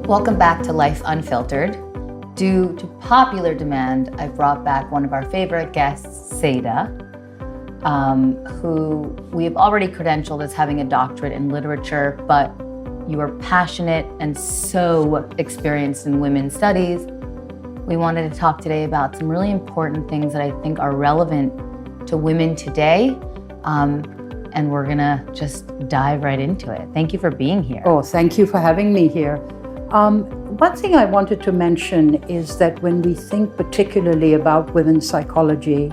Welcome back to Life Unfiltered. Due to popular demand, I brought back one of our favorite guests, Saeeda, who we have already credentialed as having a doctorate in literature, but you are passionate and so experienced in women's studies. We wanted to talk today about some really important things that I think are relevant to women today, and we're gonna just dive right into it. Thank you for being here. Oh, thank you for having me here. One thing I wanted to mention is that when we think particularly about women's psychology,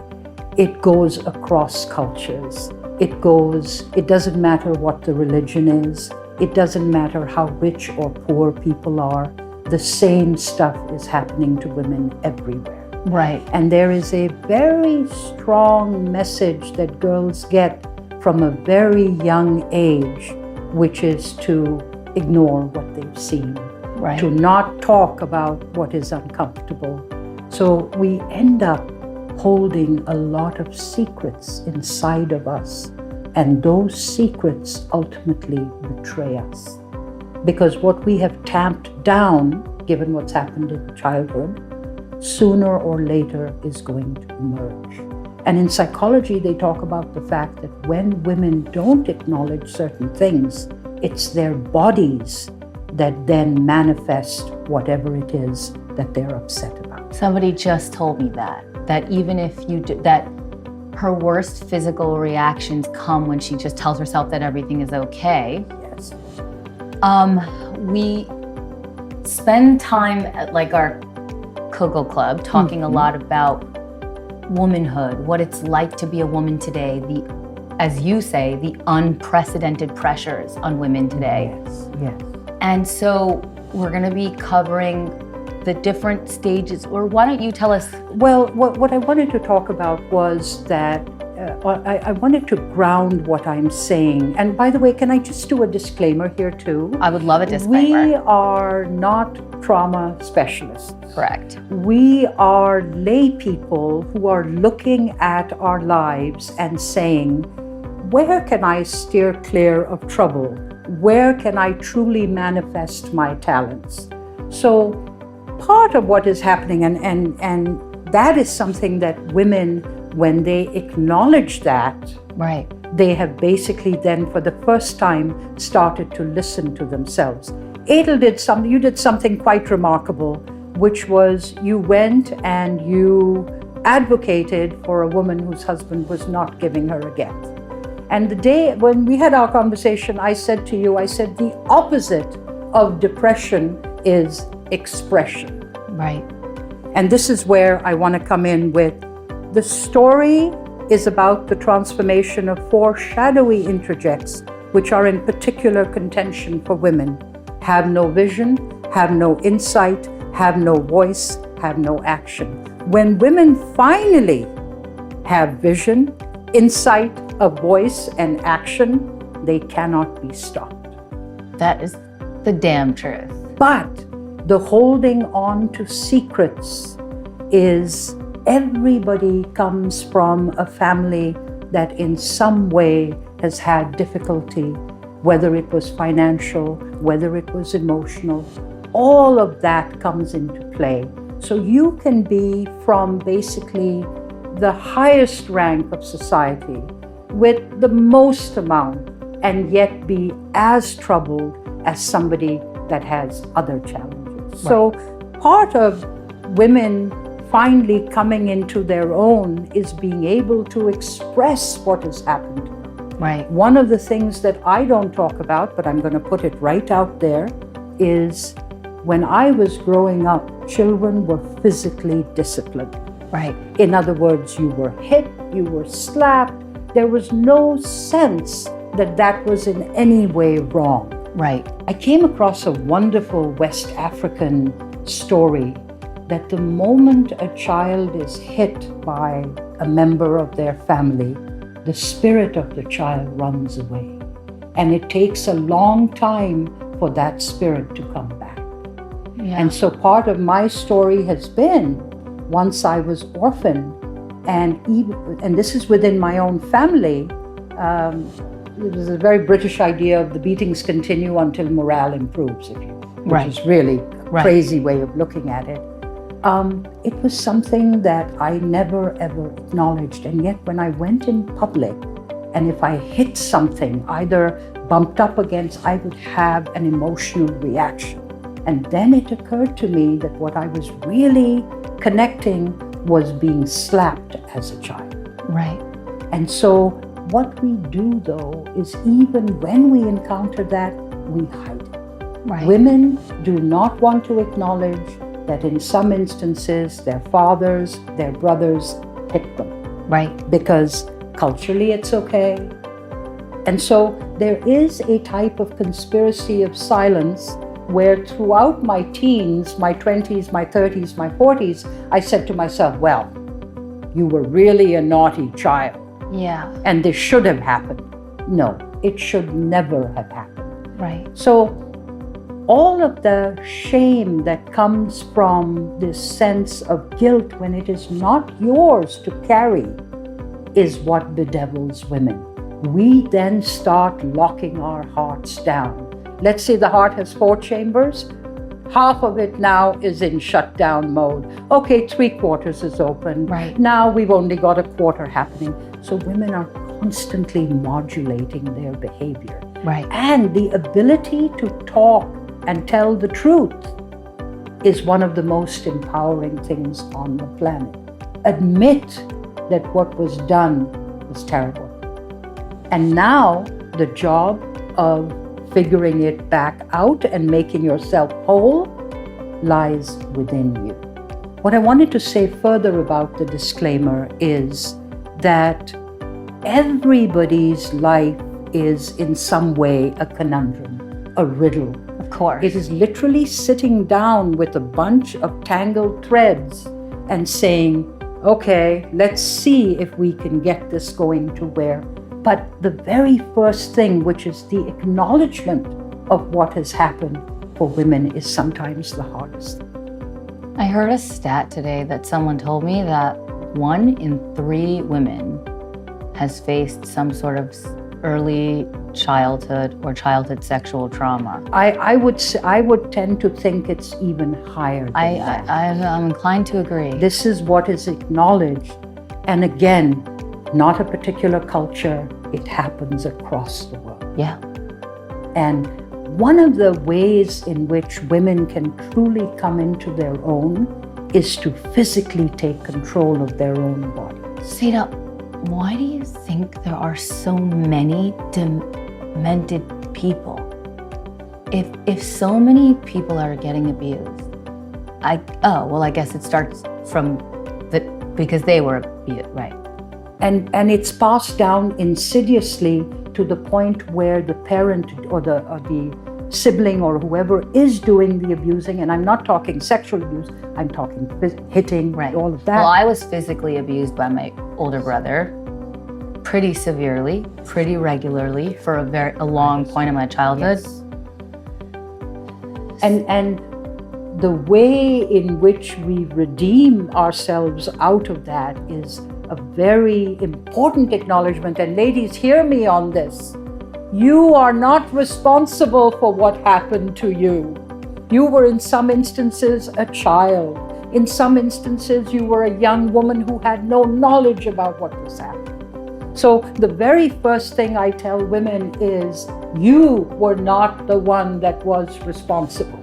it goes across cultures. It doesn't matter what the religion is. It doesn't matter how rich or poor people are. The same stuff is happening to women everywhere. Right. And there is a very strong message that girls get from a very young age, which is to ignore what they've seen. Right. To not talk about what is uncomfortable. So we end up holding a lot of secrets inside of us, and those secrets ultimately betray us. Because what we have tamped down, given what's happened in childhood, sooner or later is going to emerge. And in psychology, they talk about the fact that when women don't acknowledge certain things, it's their bodies that then manifest whatever it is that they're upset about. Somebody just told me that even if you do, that her worst physical reactions come when she just tells herself that everything is okay. Yes. We spend time at like our Cocoa Club talking a lot about womanhood, what it's like to be a woman today, as you say, the unprecedented pressures on women today. Yes. And so we're going to be covering the different stages, or why don't you tell us? Well, what I wanted to talk about was that I wanted to ground what I'm saying. And by the way, can I just do a disclaimer here too? I would love a disclaimer. We are not trauma specialists. Correct. We are lay people who are looking at our lives and saying, where can I steer clear of trouble? Where can I truly manifest my talents? So part of what is happening, and that is something that women, when they acknowledge that, right, they have basically then for the first time started to listen to themselves. Adele you did something quite remarkable, which was you went and you advocated for a woman whose husband was not giving her a get. And the day when we had our conversation, I said to you, the opposite of depression is expression. Right. And this is where I want to come in with the story is about the transformation of 4 shadowy interjects, which are in particular contention for women. Have no vision, have no insight, have no voice, have no action. When women finally have vision, insight, a voice, and action, they cannot be stopped. That is the damn truth. But the holding on to secrets is everybody comes from a family that in some way has had difficulty, whether it was financial, whether it was emotional, all of that comes into play. So you can be from basically the highest rank of society with the most amount and yet be as troubled as somebody that has other challenges. Right. So part of women finally coming into their own is being able to express what has happened. Right. One of the things that I don't talk about, but I'm going to put it right out there, is when I was growing up, children were physically disciplined. Right. In other words, you were hit, you were slapped. There was no sense that that was in any way wrong. Right. I came across a wonderful West African story that the moment a child is hit by a member of their family, the spirit of the child runs away. And it takes a long time for that spirit to come back. Yeah. And so part of my story has been, once I was orphaned, and this is within my own family, it was a very British idea of the beatings continue until morale improves. If you which is really a crazy way of looking at it. It was something that I never ever acknowledged. And yet when I went in public, and if I hit something, either bumped up against, I would have an emotional reaction. And then it occurred to me that what I was really connecting was being slapped as a child. Right. And so what we do, though, is even when we encounter that, we hide it. Right. Women do not want to acknowledge that in some instances their fathers, their brothers hit them. Right. Because culturally it's okay. And so there is a type of conspiracy of silence where throughout my teens, my 20s, my 30s, my 40s, I said to myself, well, you were really a naughty child. Yeah. And this should have happened. No, it should never have happened. Right. So all of the shame that comes from this sense of guilt when it is not yours to carry is what bedevils women. We then start locking our hearts down. Let's say the heart has 4 chambers. Half of it now is in shutdown mode. Okay, 3/4 is open. Right. Now we've only got a quarter happening. So women are constantly modulating their behavior. Right. And the ability to talk and tell the truth is one of the most empowering things on the planet. Admit that what was done was terrible. And now the job of figuring it back out and making yourself whole lies within you. What I wanted to say further about the disclaimer is that everybody's life is in some way a conundrum, a riddle. Of course. It is literally sitting down with a bunch of tangled threads and saying, okay, let's see if we can get this going to where. But the very first thing, which is the acknowledgement of what has happened for women, is sometimes the hardest. I heard a stat today that someone told me that 1 in 3 women has faced some sort of early childhood or childhood sexual trauma. I would tend to think it's even higher than that. I'm inclined to agree. This is what is acknowledged. And again, not a particular culture, it happens across the world. Yeah. And one of the ways in which women can truly come into their own is to physically take control of their own body. Saeeda, why do you think there are so many demented people? If so many people are getting abused, I guess it starts from because they were abused, right? And it's passed down insidiously to the point where the parent or the sibling or whoever is doing the abusing, and I'm not talking sexual abuse, I'm talking hitting, right, all of that. Well, I was physically abused by my older brother pretty severely, pretty regularly for a long point in my childhood. Yes. And the way in which we redeem ourselves out of that is a very important acknowledgement. And ladies, hear me on this. You are not responsible for what happened to you. You were in some instances a child. In some instances, you were a young woman who had no knowledge about what was happening. So the very first thing I tell women is, you were not the one that was responsible.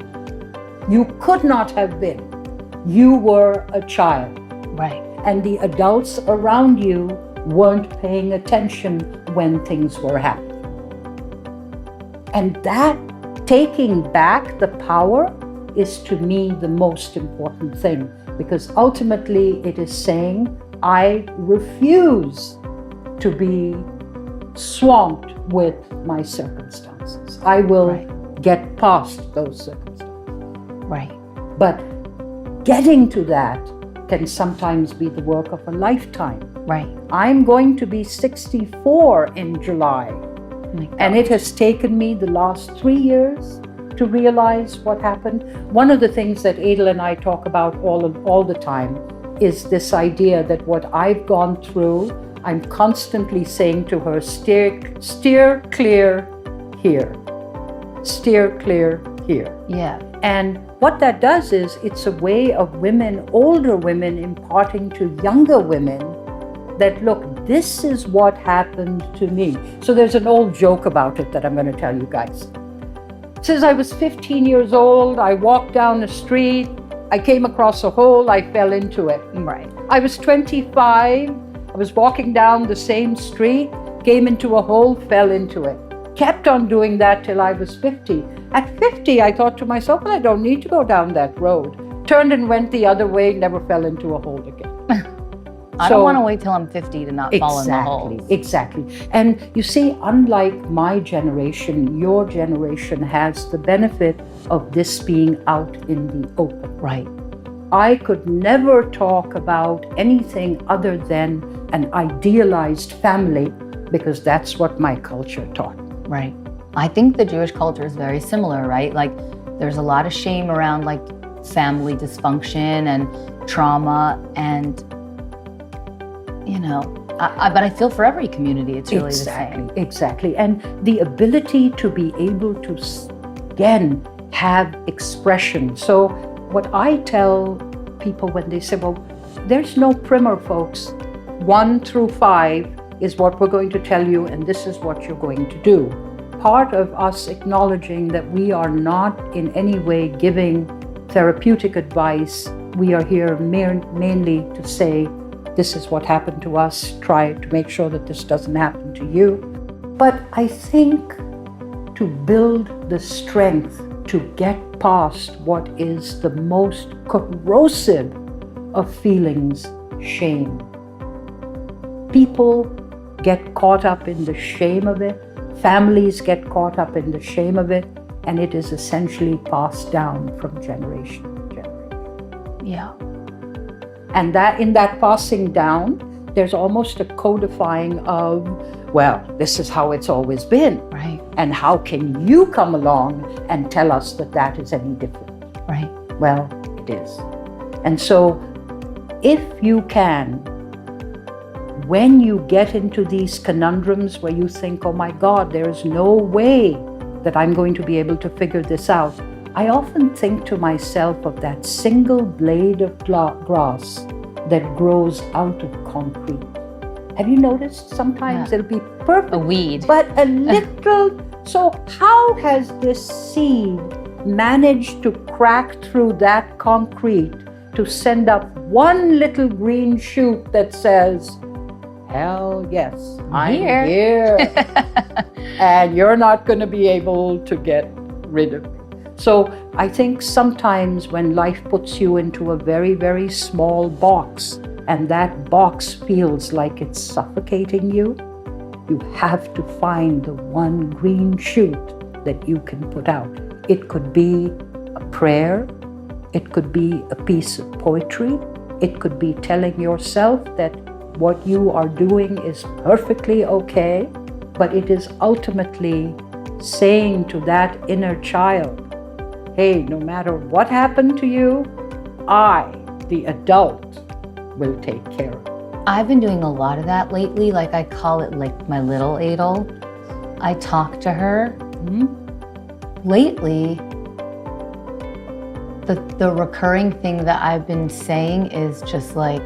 You could not have been. You were a child. Right. And the adults around you weren't paying attention when things were happening. And that taking back the power is, to me, the most important thing, because ultimately it is saying, I refuse to be swamped with my circumstances. I will get past those circumstances. Right. But getting to that can sometimes be the work of a lifetime. Right. I'm going to be 64 in July. And it has taken me the last 3 years to realize what happened. One of the things that Adele and I talk about all the time is this idea that what I've gone through, I'm constantly saying to her, steer clear here. Steer clear here. Yeah. And what that does is it's a way of women, older women, imparting to younger women that, look, this is what happened to me. So there's an old joke about it that I'm going to tell you guys. It says I was 15 years old, I walked down the street, I came across a hole, I fell into it. Right. I was 25, I was walking down the same street, came into a hole, fell into it. Kept on doing that till I was 50. At 50, I thought to myself, well, I don't need to go down that road. Turned and went the other way, never fell into a hole again. I don't want to wait till I'm 50 to not fall in the hole. Exactly. And you see, unlike my generation, your generation has the benefit of this being out in the open. Right. I could never talk about anything other than an idealized family because that's what my culture taught. Right. I think the Jewish culture is very similar, right? Like there's a lot of shame around like family dysfunction and trauma and, you know, but I feel for every community it's really the same. Exactly. And the ability to be able to, again, have expression. So what I tell people when they say, well, there's no primer, folks. 1 through 5 is what we're going to tell you, and this is what you're going to do. Part of us acknowledging that we are not in any way giving therapeutic advice. We are here mainly to say, this is what happened to us. Try to make sure that this doesn't happen to you. But I think to build the strength to get past what is the most corrosive of feelings, shame. People get caught up in the shame of it. Families get caught up in the shame of it. And it is essentially passed down from generation to generation. Yeah. And that in that passing down, there's almost a codifying of, well, this is how it's always been. Right. And how can you come along and tell us that that is any different? Right. Well, it is. And so if you can, when you get into these conundrums where you think, oh my God, there is no way that I'm going to be able to figure this out, I often think to myself of that single blade of grass that grows out of concrete. Have you noticed? Sometimes it'll be perfect. A weed. But a little. So how has this seed managed to crack through that concrete to send up one little green shoot that says, hell yes, I'm here. And you're not going to be able to get rid of me. So I think sometimes when life puts you into a very, very small box and that box feels like it's suffocating you, you have to find the one green shoot that you can put out. It could be a prayer. It could be a piece of poetry. It could be telling yourself that what you are doing is perfectly okay, but it is ultimately saying to that inner child, hey, no matter what happened to you, I, the adult, will take care of it. I've been doing a lot of that lately. Like I call it like my little Adele. I talk to her. Lately, the recurring thing that I've been saying is just like,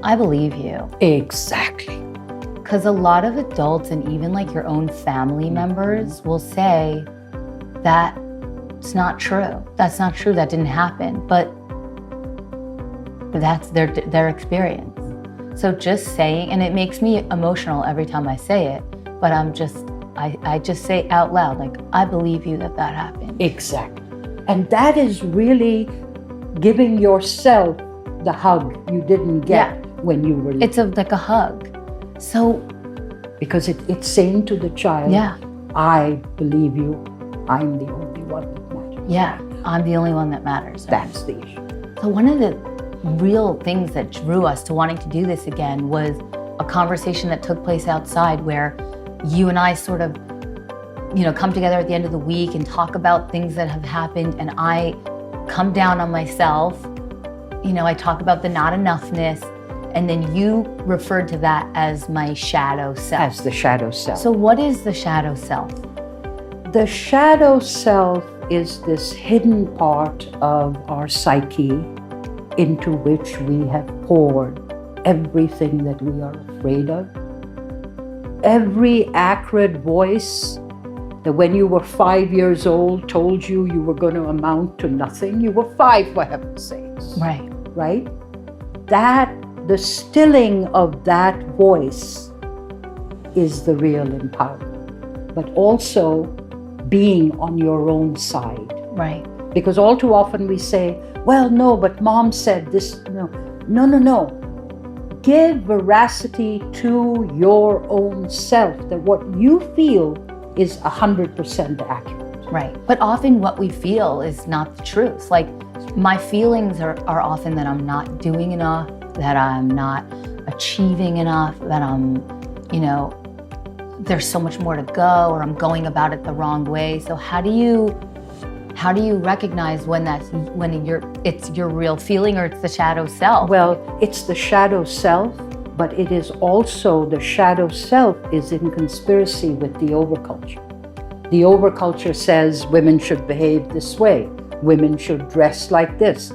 I believe you. Exactly. Because a lot of adults and even like your own family members will say that it's not true. That's not true. That didn't happen. But that's their experience. So just saying, and it makes me emotional every time I say it, but I just say out loud, like, I believe you that happened. Exactly. And that is really giving yourself the hug you didn't get when you were little. It's like a hug. So, because it's saying to the child, I believe you, I'm the only one that matters. Yeah, I'm the only one that matters. Right? That's the issue. So one of the real things that drew us to wanting to do this again was a conversation that took place outside where you and I sort of, come together at the end of the week and talk about things that have happened, and I come down on myself. I talk about the not enoughness, and then you referred to that as my shadow self. As the shadow self. So what is the shadow self? The shadow self is this hidden part of our psyche into which we have poured everything that we are afraid of. Every acrid voice that when you were 5 years old told you you were going to amount to nothing. You were 5, for heaven's sakes. Right. Right? The stilling of that voice is the real empowerment. But also being on your own side. Right. Because all too often we say, well, no, but mom said this. No. Give veracity to your own self, that what you feel is 100% accurate. Right. But often what we feel is not the truth. Like, my feelings are often that I'm not doing enough, that I'm not achieving enough, that I'm, there's so much more to go, or I'm going about it the wrong way. So how do you recognize when it's your real feeling or it's the shadow self? Well, it's the shadow self, but it is also the shadow self is in conspiracy with the overculture. The overculture says women should behave this way, women should dress like this,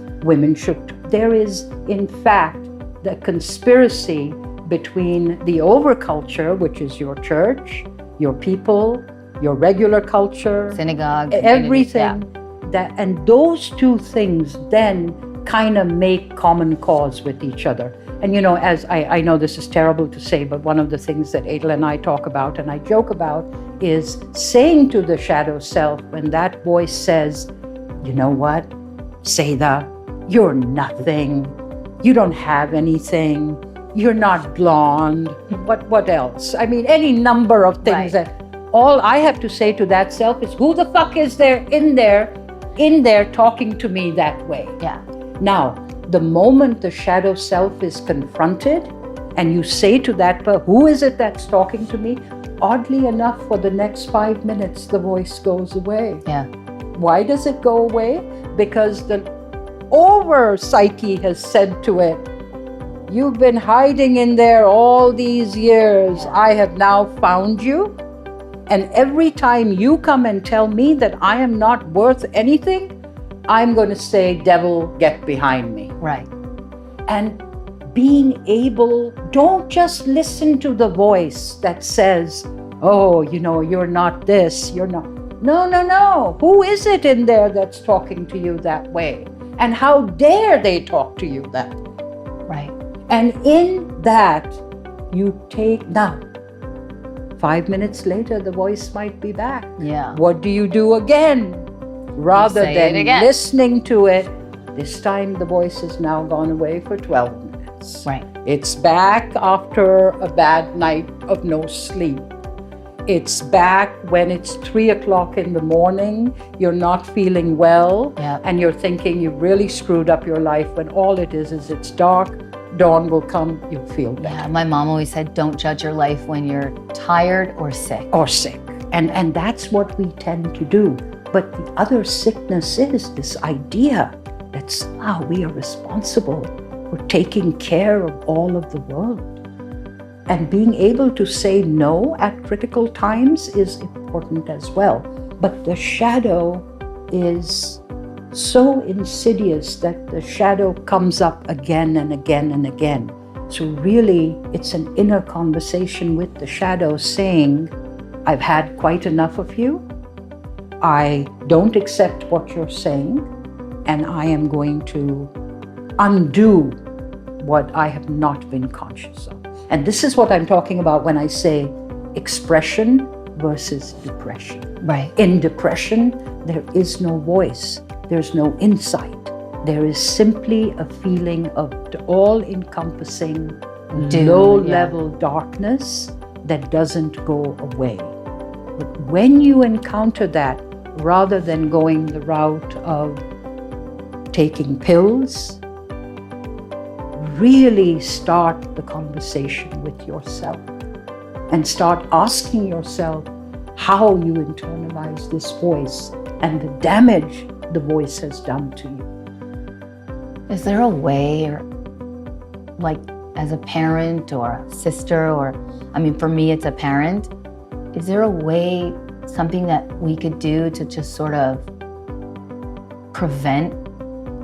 there is in fact the conspiracy between the overculture, which is your church, your people, your regular culture, synagogue, everything, and those two things then kind of make common cause with each other. And as I know this is terrible to say, but one of the things that Adele and I talk about and I joke about is saying to the shadow self, when that voice says, you know what, Saeeda, you're nothing, you don't have anything, you're not blonde, what else? I mean, any number of things right. that all I have to say to that self is, who the fuck is there in there talking to me that way? Yeah. Now, the moment the shadow self is confronted and you say to that person, who is it that's talking to me? Oddly enough, for the next 5 minutes, the voice goes away. Yeah. Why does it go away? Because the over psyche has said to it, you've been hiding in there all these years. I have now found you. And every time you come and tell me that I am not worth anything, I'm going to say, devil, get behind me. Right. And being able, don't just listen to the voice that says, oh, you're not this, you're not. No. Who is it in there that's talking to you that way? And how dare they talk to you that way? Right. And in that, you take, now, 5 minutes later, the voice might be back. Yeah. What do you do again? Rather than listening to it, this time the voice has now gone away for 12 minutes. Right. It's back after a bad night of no sleep. It's back when it's 3 o'clock in the morning, you're not feeling well, and you're thinking you've really screwed up your life, when all it is it's dark, dawn will come, you'll feel better. Yeah, my mom always said, don't judge your life when you're tired or sick. And that's what we tend to do. But the other sickness is this idea that somehow we are responsible for taking care of all of the world. And being able to say no at critical times is important as well. But the shadow is so insidious that the shadow comes up again and again and again. So really, it's an inner conversation with the shadow saying, I've had quite enough of you. I don't accept what you're saying, and I am going to undo what I have not been conscious of. And this is what I'm talking about when I say expression versus depression. Right. In depression, there is no voice, there's no insight. There is simply a feeling of all-encompassing, low-level darkness that doesn't go away. But when you encounter that, rather than going the route of taking pills, really start the conversation with yourself and start asking yourself how you internalize this voice and the damage the voice has done to you. Is there a way, or like as a parent or a sister, or for me it's a parent, is there a way, something that we could do to just sort of prevent,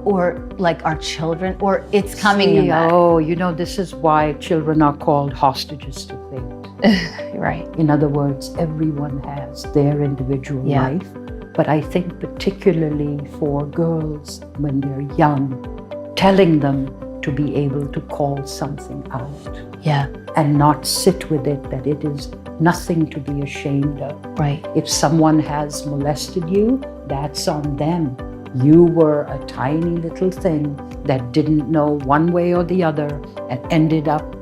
or like our children, or it's coming in that? Oh, this is why children are called hostages to fate. Right. In other words, everyone has their individual life. But I think particularly for girls when they're young, telling them to be able to call something out. Yeah. And not sit with it, that it is nothing to be ashamed of. Right. If someone has molested you, that's on them. You were a tiny little thing that didn't know one way or the other and ended up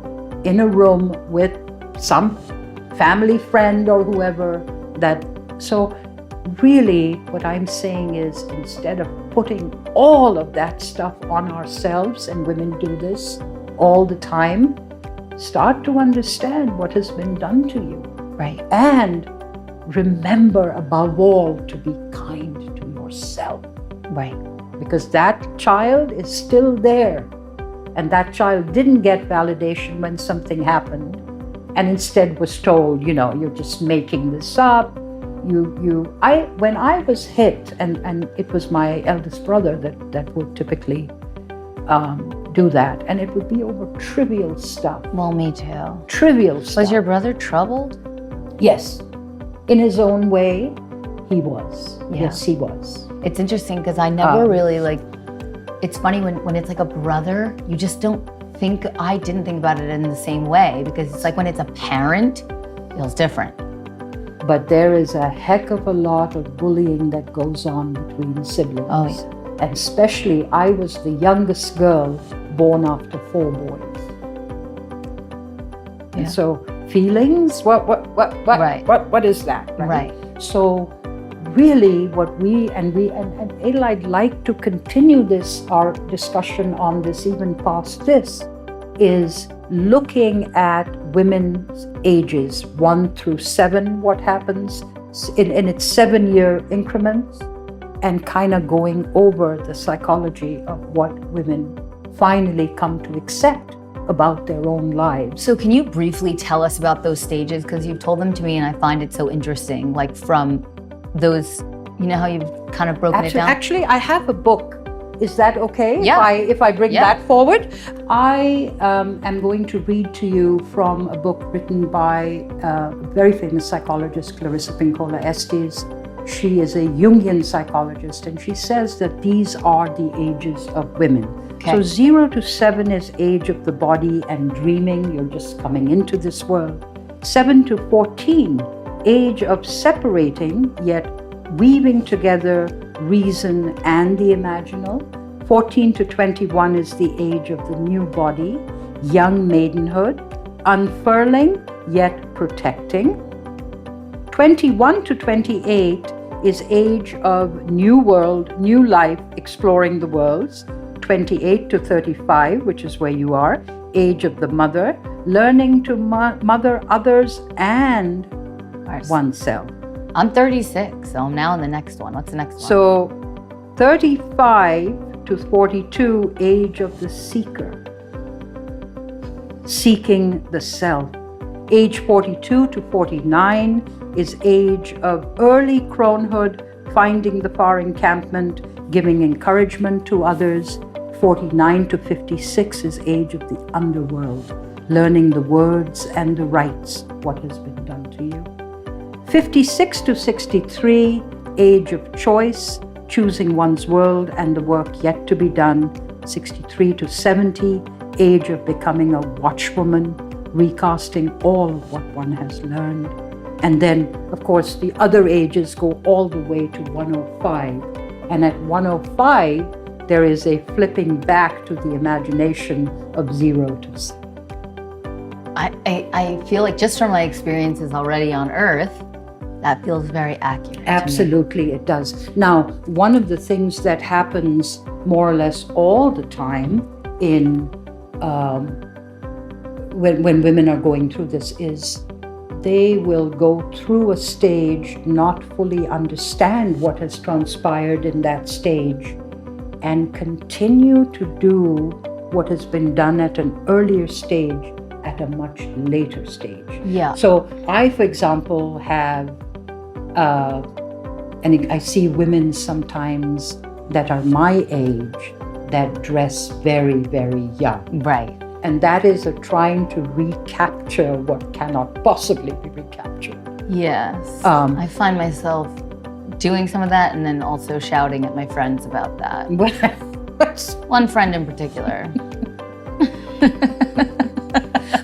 in a room with some family friend or whoever so really what I'm saying is, instead of putting all of that stuff on ourselves, and women do this all the time, start to understand what has been done to you. Right. And remember above all to be kind to yourself. Right. Because that child is still there. And that child didn't get validation when something happened, and instead was told, you're just making this up. When I was hit, and it was my eldest brother that would typically do that, and it would be over trivial stuff. Well, me too. Trivial stuff. Was your brother troubled? Yes. In his own way, he was. Yeah. Yes, he was. It's interesting because I never really it's funny when it's like a brother, you just I didn't think about it in the same way, because it's like when it's a parent, it feels different. But there is a heck of a lot of bullying that goes on between siblings. Oh, yeah. And especially, I was the youngest girl born after 4 boys. Yeah. And so feelings, what is that? Right. So really what we and Adele, I'd like to continue our discussion on this even past this, is looking at women's ages 1 through 7, what happens in its 7-year increments, and kind of going over the psychology of what women finally come to accept about their own lives. So can you briefly tell us about those stages? Because you've told them to me and I find it so interesting, like from those, how you've kind of broken it down? Actually, I have a book. Is that okay? Yeah. If I bring that forward? I am going to read to you from a book written by a very famous psychologist, Clarissa Pinkola Estes. She is a Jungian psychologist, and she says that these are the ages of women. Okay. So 0 to 7 is age of the body and dreaming. You're just coming into this world. 7 to 14, age of separating, yet weaving together reason and the imaginal. 14 to 21 is the age of the new body, young maidenhood, unfurling yet protecting. 21 to 28 is age of new world, new life, exploring the worlds. 28 to 35, which is where you are, age of the mother, learning to mother others and oneself. I'm 36, so I'm now in the next one. What's the next one? So 35 to 42, age of the seeker, seeking the self. Age 42 to 49 is age of early cronehood, finding the far encampment, giving encouragement to others. 49 to 56 is age of the underworld, learning the words and the rights, what has been done to you. 56 to 63, age of choice, choosing one's world and the work yet to be done. 63 to 70, age of becoming a watchwoman, recasting all of what one has learned. And then, of course, the other ages go all the way to 105. And at 105, there is a flipping back to the imagination of 0 to 7. I feel like just from my experiences already on Earth, that feels very accurate. Absolutely, it does. Now, one of the things that happens more or less all the time in when women are going through this is they will go through a stage, not fully understand what has transpired in that stage, and continue to do what has been done at an earlier stage at a much later stage. Yeah. So I, for example, have, and I see women sometimes that are my age that dress very, very young. Right. And that is a trying to recapture what cannot possibly be recaptured. Yes. I find myself doing some of that and then also shouting at my friends about that. One friend in particular.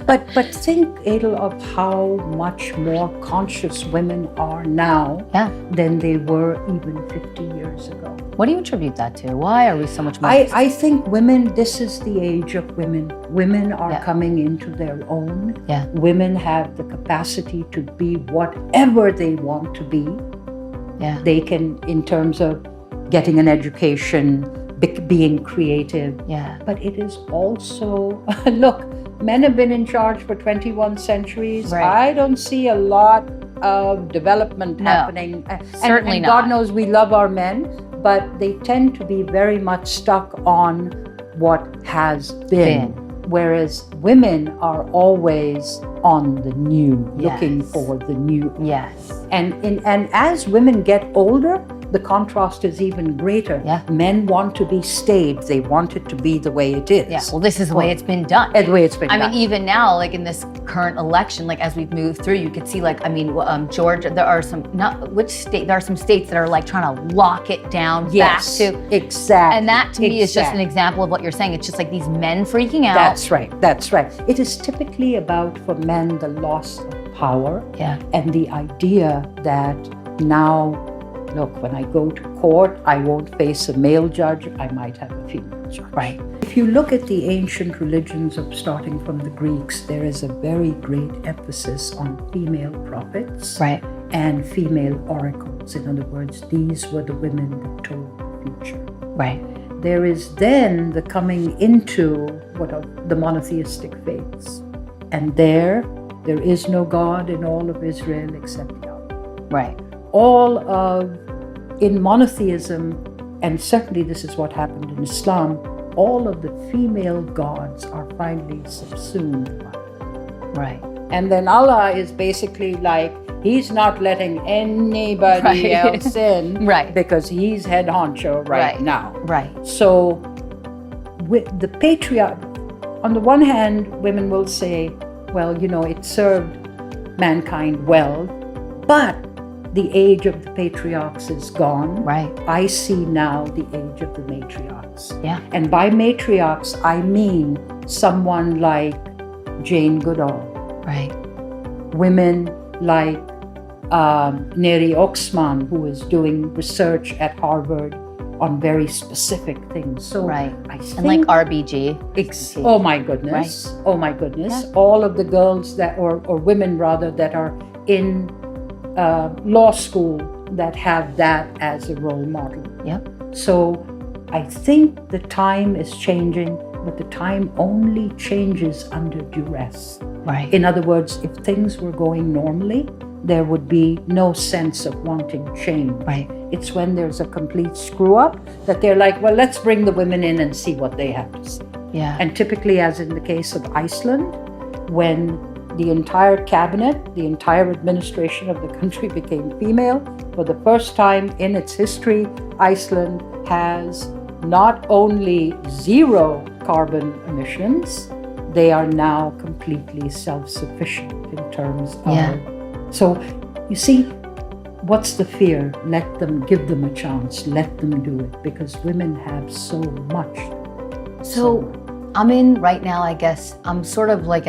But think, Adele, of how much more conscious women are now than they were even 50 years ago. What do you attribute that to? Why are we so much more? I think women, this is the age of women. Women are coming into their own. Yeah. Women have the capacity to be whatever they want to be. Yeah. They can, in terms of getting an education, being creative. Yeah. But it is also, look, men have been in charge for 21 centuries. Right. I don't see a lot of development happening. Certainly and not. God knows we love our men, but they tend to be very much stuck on what has been. Whereas women are always on the new, looking for the new. Yes. And as women get older, the contrast is even greater. Yeah. Men want to be staid. They want it to be the way it is. Yeah. Well, this is the way it's been done. The way it's been done. I mean, even now, like in this current election, like as we've moved through, you could see, like, I mean, Georgia. There are some There are some states that are like trying to lock it down back to exactly. And that to me is just an example of what you're saying. It's just like these men freaking out. That's right. That's right. It is typically about, for men, the loss of power. Yeah. And the idea that now, look, when I go to court, I won't face a male judge, I might have a female judge. Right. If you look at the ancient religions starting from the Greeks, there is a very great emphasis on female prophets and female oracles. In other words, these were the women that told the future. Right. There is then the coming into what are the monotheistic faiths. And there is no God in all of Israel except Yahweh. Right. In monotheism, and certainly this is what happened in Islam, all of the female gods are finally subsumed by it. Right. And then Allah is basically like, he's not letting anybody else in because he's head honcho right now. Right. So with the patriarch, on the one hand, women will say, well, you know, it served mankind well, but the age of the patriarchs is gone. Right. I see now the age of the matriarchs. Yeah. And by matriarchs, I mean someone like Jane Goodall. Right. Women like Neri Oxman, who is doing research at Harvard on very specific things. So I think, and like RBG. Oh my goodness. Right. Oh my goodness. Yeah. All of the girls that, or women rather, that are in law school that have that as a role model. Yep. So I think the time is changing, but the time only changes under duress. Right. In other words, if things were going normally, there would be no sense of wanting change. Right. It's when there's a complete screw up that they're like, well, let's bring the women in and see what they have to say. Yeah. And typically, as in the case of Iceland, when the entire cabinet, the entire administration of the country became female, for the first time in its history, Iceland has not only zero carbon emissions, they are now completely self-sufficient in terms of... So, you see, what's the fear? Let them, give them a chance, let them do it, because women have so much. So I'm in right now, I guess, I'm sort of like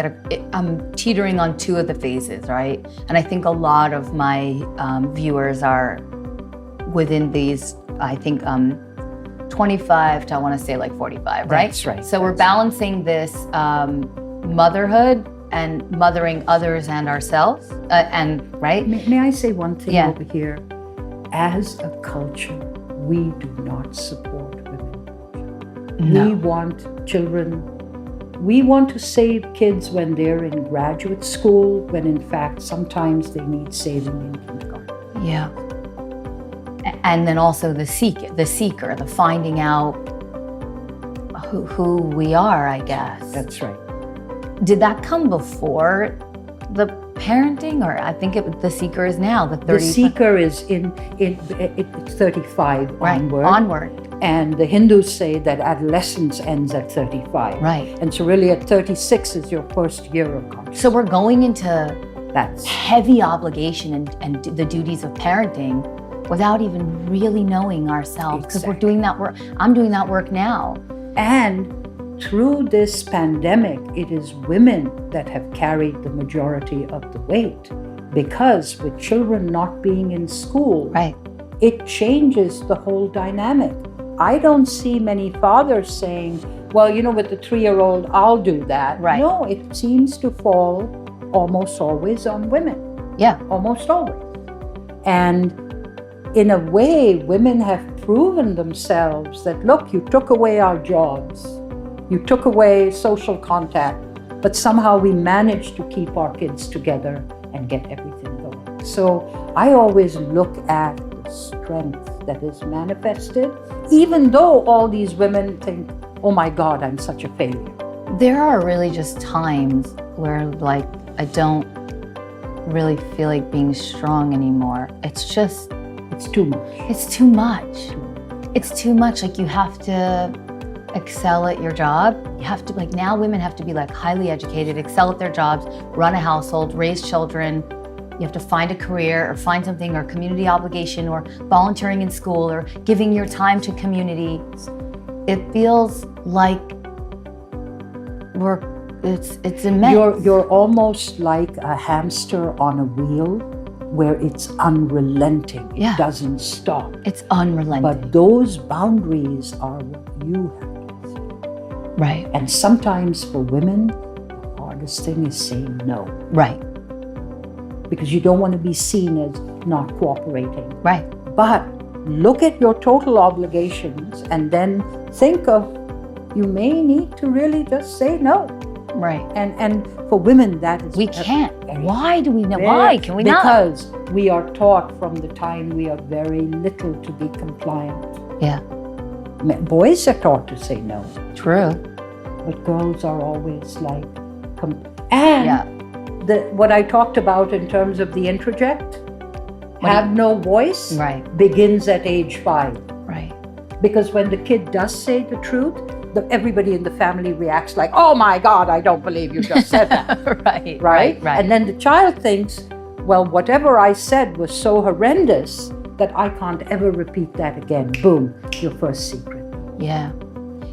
I'm teetering on two of the phases, right? And I think a lot of my viewers are within these, I think, 25 to, I want to say, like 45, right? That's right. So we're balancing this motherhood and mothering others and ourselves, right? May I say one thing over here? As a culture, we do not support women. No. We want children, we want to save kids when they're in graduate school, when in fact sometimes they need saving in kindergarten. Yeah. And then also the seeker, the finding out who we are, I guess. That's right. Did that come before the parenting, or I think the seeker is now the 30? The seeker is in 35 right, onward. onward. And the Hindus say that adolescence ends at 35. Right. And so really at 36 is your first year of consciousness. So we're going into That's heavy obligation and the duties of parenting without even really knowing ourselves, because we're doing that work. I'm doing that work now. And through this pandemic, it is women that have carried the majority of the weight, because with children not being in school, Right. it changes the whole dynamic. I don't see many fathers saying, well, you know, with the 3-year-old, I'll do that. Right. No, it seems to fall almost always on women. Yeah. Almost always. And in a way, women have proven themselves that, look, you took away our jobs, you took away social contact, but somehow we managed to keep our kids together and get everything going. So I always look at the strength that is manifested, even though all these women think, oh my God, I'm such a failure. There are really just times where, like, I don't really feel like being strong anymore. It's just, It's too much. it's too much. It's too much. Like, you have to excel at your job. You have to, like, now women have to be like highly educated, excel at their jobs, run a household, raise children. You have to find a career or find something, or community obligation, or volunteering in school, or giving your time to community. It feels like it's immense. You're almost like a hamster on a wheel where it's unrelenting. Yeah. It doesn't stop. It's unrelenting. But those boundaries are what you have to set. Right. And sometimes for women, the hardest thing is saying no, Right. because you don't want to be seen as not cooperating. Right. But look at your total obligations and then think of, you may need to really just say no. Right. And for women, that is We can't. very- Why do we know? very- Why can we not? Because we are taught from the time we are very little to be compliant. Yeah. Boys are taught to say no, True. but girls are always like, and Yeah. what I talked about in terms of the introject, have no voice, Right. begins at age 5. Right. Because when the kid does say the truth, everybody in the family reacts like, oh my God, I don't believe you just said that. Right. Right? Right. And then the child thinks, well, whatever I said was so horrendous that I can't ever repeat that again. Boom, your first secret. Yeah.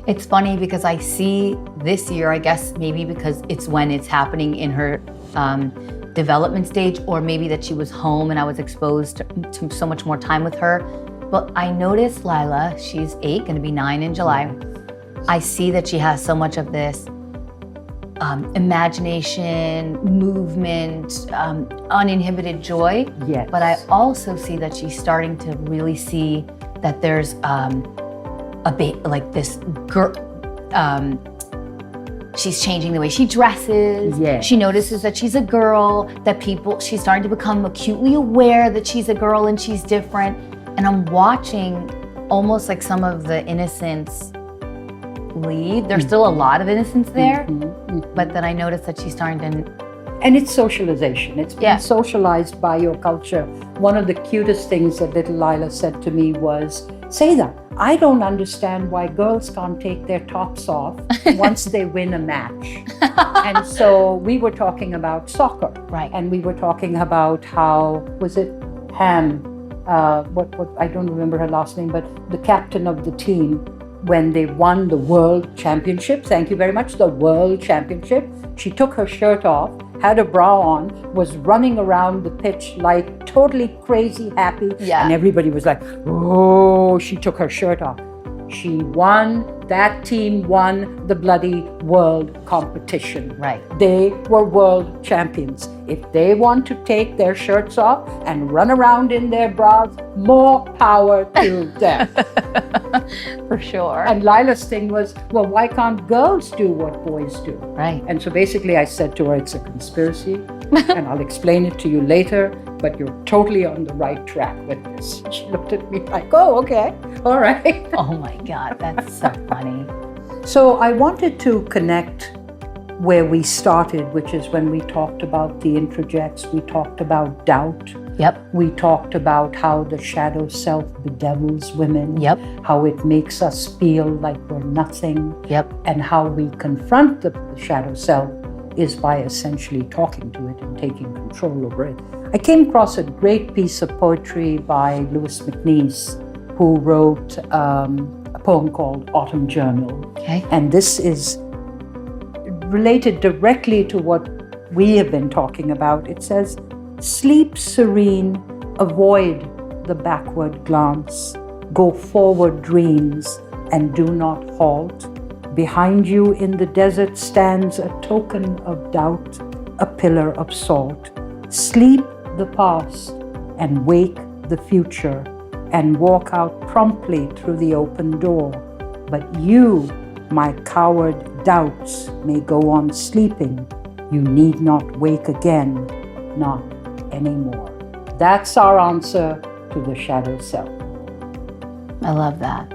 It's funny because I see this year, I guess maybe because it's when it's happening in her development stage, or maybe that she was home and I was exposed to so much more time with her. But I noticed Lila, she's 8, going to be 9 in July. I see that she has so much of this imagination, movement, uninhibited joy. Yes. But I also see that she's starting to really see that there's like this girl. She's changing the way she dresses. Yes. She notices that she's a girl, that she's starting to become acutely aware that she's a girl and she's different. And I'm watching almost like some of the innocence leave. There's still a lot of innocence there, but then I noticed that she's starting to... And it's socialization. It's been Yeah. socialized by your culture. One of the cutest things that little Lila said to me was, Saeeda, I don't understand why girls can't take their tops off once they win a match. And so we were talking about soccer. Right. And we were talking about how, was it Ham, what I don't remember her last name, but the captain of the team, when they won the world championship, thank you very much, the world championship, she took her shirt off, had a bra on, was running around the pitch like totally crazy happy. Yeah. And everybody was like, oh, she took her shirt off. She won, that team won the bloody world competition. Right. They were world champions. If they want to take their shirts off and run around in their bras, more power to them. For sure. And Lila's thing was, well, why can't girls do what boys do? Right. And so basically I said to her, it's a conspiracy, and I'll explain it to you later, but you're totally on the right track with this. She looked at me like, oh, okay, all right. Oh my God, that's so funny. So I wanted to connect where we started, which is when we talked about the introjects, we talked about doubt, Yep. We talked about how the shadow self bedevils women. Yep. How it makes us feel like we're nothing. Yep. And how we confront the shadow self is by essentially talking to it and taking control over it. I came across a great piece of poetry by Louis MacNeice, who wrote a poem called Autumn Journal. Okay. And this is related directly to what we have been talking about. It says, "Sleep serene, avoid the backward glance, go forward dreams and do not halt. Behind you in the desert stands a token of doubt, a pillar of salt. Sleep the past and wake the future and walk out promptly through the open door. But you, my coward doubts, may go on sleeping. You need not wake again, not anymore." That's our answer to the shadow self. I love that.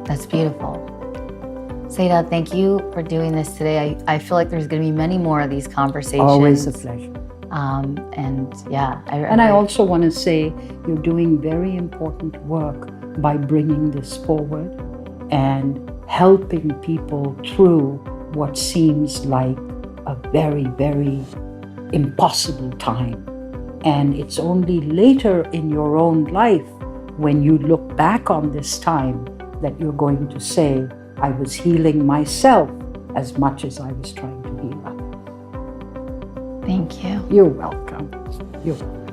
That's beautiful. Saeeda, thank you for doing this today. I feel like there's going to be many more of these conversations. Always a pleasure. And yeah. And I also want to say you're doing very important work by bringing this forward and helping people through what seems like a very, very impossible time. And it's only later in your own life, when you look back on this time, that you're going to say, I was healing myself as much as I was trying to heal others. Thank you. You're welcome. You're welcome.